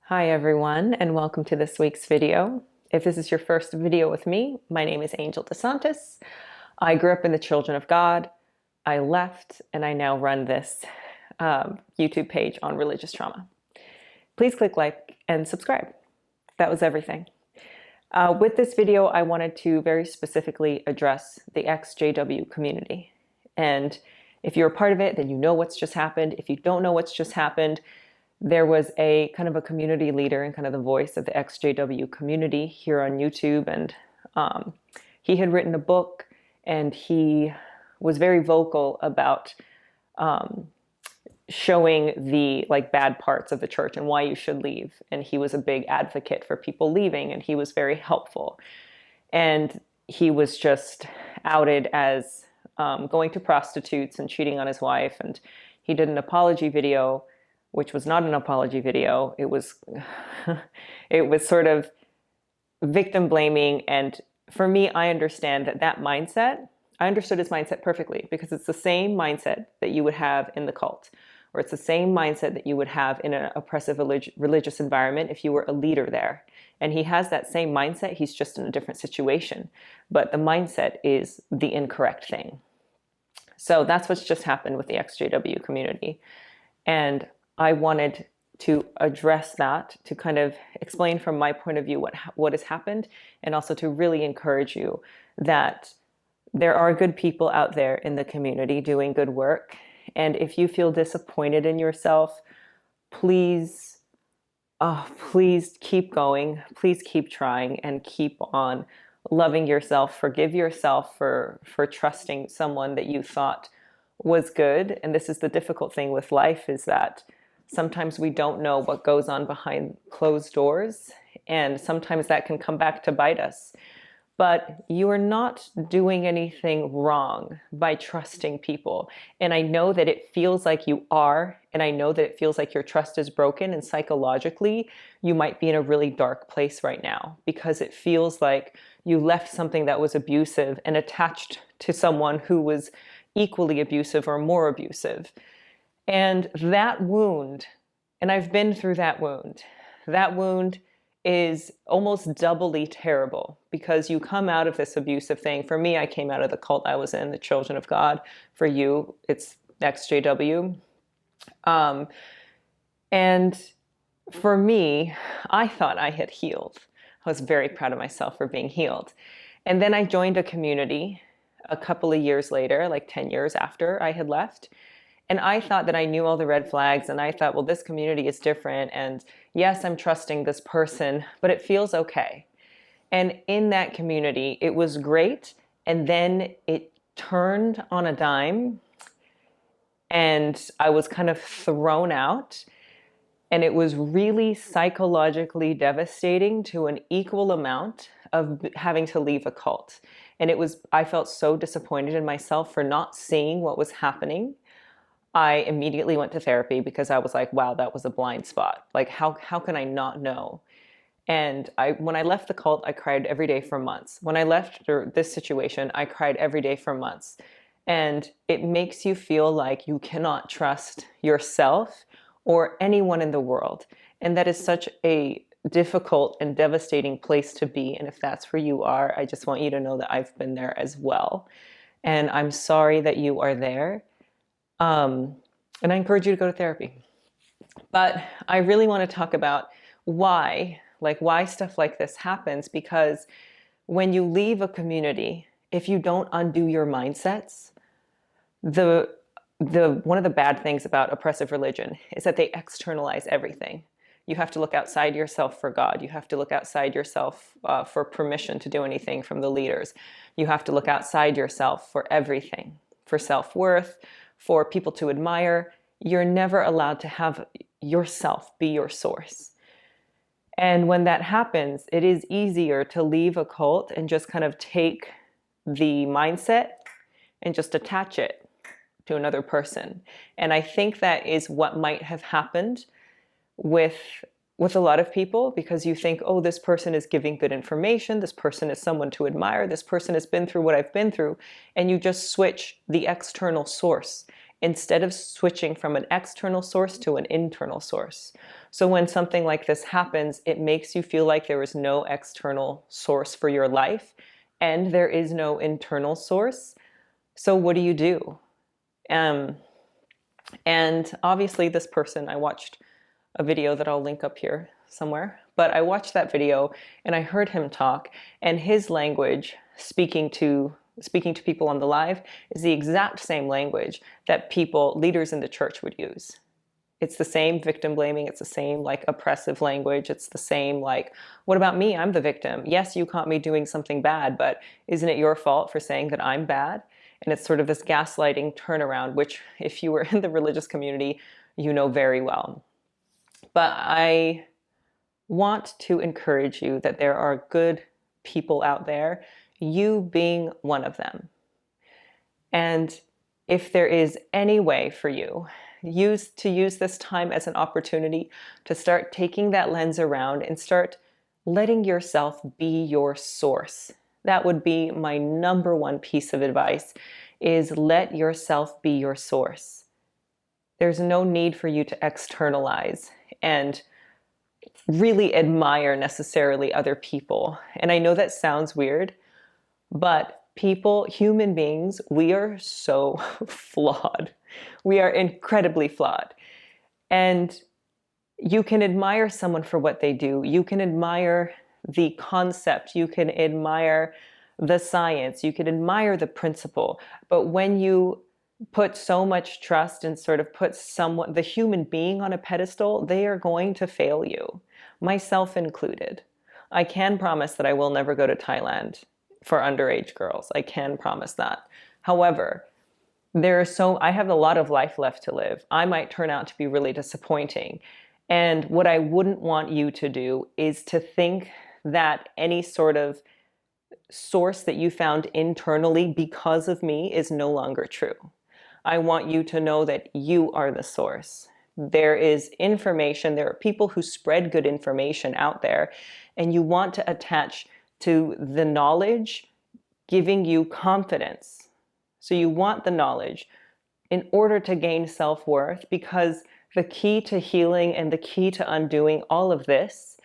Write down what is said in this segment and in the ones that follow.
Hi everyone, and welcome to this week's video. If this is your first video with me, my name is Angel DeSantis. I grew up in the Children of God. I left and I now run this YouTube page on religious trauma. Please click like and subscribe. That was everything. With this video, I wanted to very specifically address the ex-JW community. And if you're a part of it, then you know what's just happened. If you don't know what's just happened, there was a kind of a community leader and kind of the voice of the ex-JW community here on YouTube. And he had written a book and he was very vocal about showing the bad parts of the church and why you should leave. And he was a big advocate for people leaving, and he was very helpful. And he was just outed as going to prostitutes and cheating on his wife. And he did an apology video, which was not an apology video. It was sort of victim blaming. And for me, I understand that mindset. I understood his mindset perfectly, because it's the same mindset that you would have in the cult, or it's the same mindset that you would have in an oppressive religious environment if you were a leader there. And he has that same mindset. He's just in a different situation, but the mindset is the incorrect thing. So that's what's just happened with the ex-JW community. And I wanted to address that, to kind of explain from my point of view what has happened, and also to really encourage you that there are good people out there in the community doing good work. And if you feel disappointed in yourself, please keep going. Please keep trying and keep on loving yourself. Forgive yourself for trusting someone that you thought was good. And this is the difficult thing with life, is that sometimes we don't know what goes on behind closed doors, and sometimes that can come back to bite us. But you are not doing anything wrong by trusting people. And I know that it feels like you are, and I know that it feels like your trust is broken, and psychologically, you might be in a really dark place right now, because it feels like you left something that was abusive and attached to someone who was equally abusive or more abusive. And that wound, and I've been through that wound is almost doubly terrible, because you come out of this abusive thing. For me, I came out of the cult I was in, the Children of God. For you, it's ex-JW. And for me, I thought I had healed. I was very proud of myself for being healed. And then I joined a community a couple of years later, like 10 years after I had left. And I thought that I knew all the red flags, and I thought, well, this community is different. And yes, I'm trusting this person, but it feels okay. And in that community, it was great. And then it turned on a dime, and I was kind of thrown out. And it was really psychologically devastating to an equal amount of having to leave a cult. And I felt so disappointed in myself for not seeing what was happening. I immediately went to therapy, because I was like, wow, that was a blind spot. Like, how can I not know? And when I left the cult, I cried every day for months. When I left this situation, I cried every day for months. And it makes you feel like you cannot trust yourself or anyone in the world. And that is such a difficult and devastating place to be. And if that's where you are, I just want you to know that I've been there as well. And I'm sorry that you are there. And I encourage you to go to therapy. But I really want to talk about why stuff like this happens, because when you leave a community, if you don't undo your mindsets, one of the bad things about oppressive religion is that they externalize everything. You have to look outside yourself for God. You have to look outside yourself for permission to do anything from the leaders. You have to look outside yourself for everything, for self-worth, for people to admire. You're never allowed to have yourself be your source. And when that happens, it is easier to leave a cult and just kind of take the mindset and just attach it to another person. And I think that is what might have happened with a lot of people, because you think, oh, this person is giving good information. This person is someone to admire. This person has been through what I've been through. And you just switch the external source. instead of switching from an external source to an internal source. So when something like this happens, it makes you feel like there is no external source for your life and there is no internal source. So what do you do? And obviously this person, I watched a video that I'll link up here somewhere, but I watched that video and I heard him talk, and his language speaking to people on the live is the exact same language that leaders in the church would use. It's the same victim blaming. It's the same like oppressive language. It's the same like, what about me? I'm the victim. Yes, you caught me doing something bad, but isn't it your fault for saying that I'm bad? And it's sort of this gaslighting turnaround, which if you were in the religious community, you know very well. But I want to encourage you that there are good people out there, you being one of them. And if there is any way for you, use this time as an opportunity to start taking that lens around and start letting yourself be your source. That would be my number one piece of advice, is let yourself be your source. There's no need for you to externalize and really admire necessarily other people. And I know that sounds weird, but human beings, we are so flawed. We are incredibly flawed. And you can admire someone for what they do. You can admire the concept. You can admire the science. You can admire the principle. But when you put so much trust and sort of put the human being on a pedestal, they are going to fail you, myself included. I can promise that I will never go to Thailand for underage girls. I can promise that. However, I have a lot of life left to live. I might turn out to be really disappointing. And what I wouldn't want you to do is to think that any sort of source that you found internally because of me is no longer true. I want you to know that you are the source. There is information, there are people who spread good information out there, and you want to attach to the knowledge giving you confidence. So you want the knowledge in order to gain self-worth, because the key to healing and the key to undoing all of this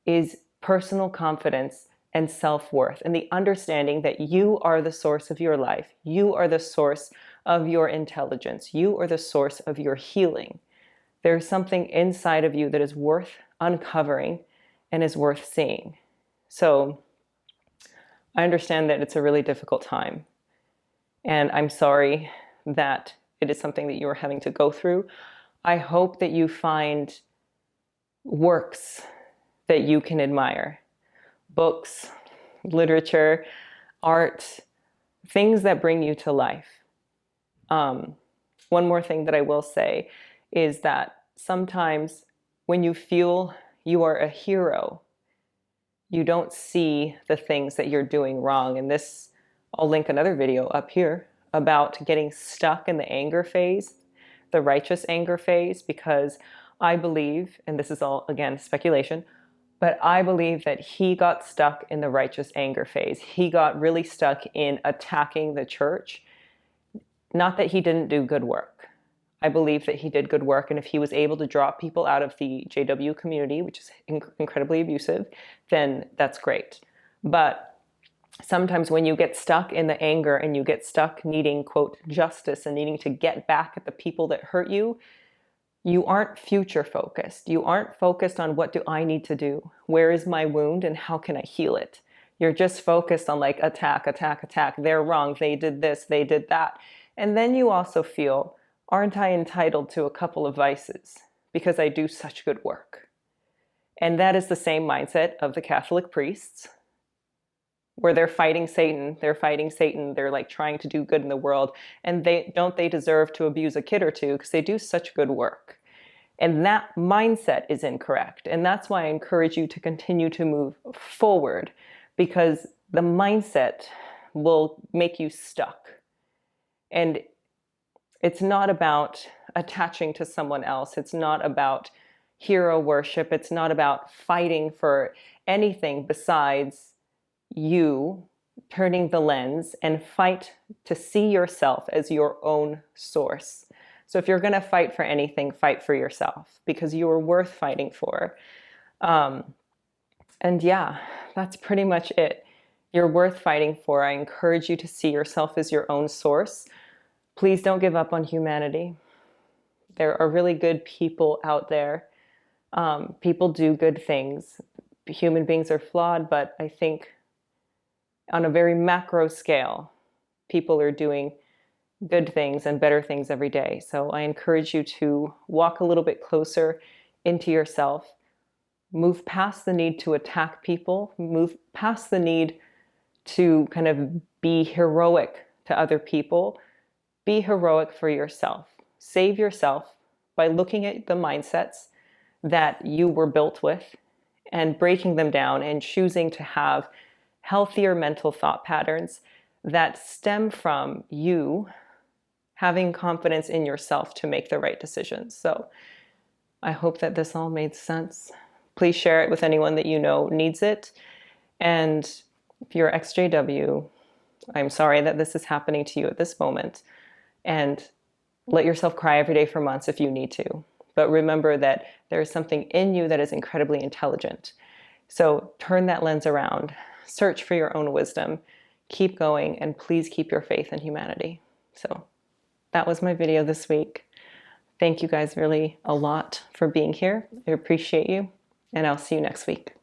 is personal confidence and self-worth, and the understanding that you are the source of your life. You are the source of your intelligence. You are the source of your healing. There's something inside of you that is worth uncovering and is worth seeing. So I understand that it's a really difficult time, and I'm sorry that it is something that you are having to go through. I hope that you find works that you can admire. Books, literature, art, things that bring you to life. One more thing that I will say is that sometimes when you feel you are a hero, you don't see the things that you're doing wrong. And this, I'll link another video up here about getting stuck in the anger phase, the righteous anger phase, because I believe, and this is all, again, speculation, but I believe that he got stuck in the righteous anger phase. He got really stuck in attacking the church. Not that he didn't do good work. I believe that he did good work, and if he was able to draw people out of the JW community, which is incredibly abusive, then that's great. But sometimes when you get stuck in the anger and you get stuck needing, quote, justice and needing to get back at the people that hurt you, you aren't future focused. You aren't focused on what do I need to do? Where is my wound and how can I heal it? You're just focused on like attack, attack, attack. They're wrong. They did this, they did that. And then you also feel, aren't I entitled to a couple of vices because I do such good work? And that is the same mindset of the Catholic priests, where they're fighting Satan. They're like trying to do good in the world. And they deserve to abuse a kid or two because they do such good work. And that mindset is incorrect. And that's why I encourage you to continue to move forward, because the mindset will make you stuck. And it's not about attaching to someone else. It's not about hero worship. It's not about fighting for anything besides you turning the lens and fight to see yourself as your own source. So if you're going to fight for anything, fight for yourself, because you are worth fighting for. And yeah, that's pretty much it. You're worth fighting for. I encourage you to see yourself as your own source. Please don't give up on humanity. There are really good people out there. People do good things. Human beings are flawed, but I think on a very macro scale, people are doing good things and better things every day. So I encourage you to walk a little bit closer into yourself, move past the need to attack people, move past the need to kind of be heroic to other people. Be heroic for yourself. Save yourself by looking at the mindsets that you were built with and breaking them down and choosing to have healthier mental thought patterns that stem from you having confidence in yourself to make the right decisions. So I hope that this all made sense. Please share it with anyone that you know needs it. And if you're XJW, I'm sorry that this is happening to you at this moment. And let yourself cry every day for months if you need to. But remember that there is something in you that is incredibly intelligent. So turn that lens around, search for your own wisdom, keep going, and please keep your faith in humanity. So that was my video this week. Thank you guys really a lot for being here. I appreciate you, and I'll see you next week.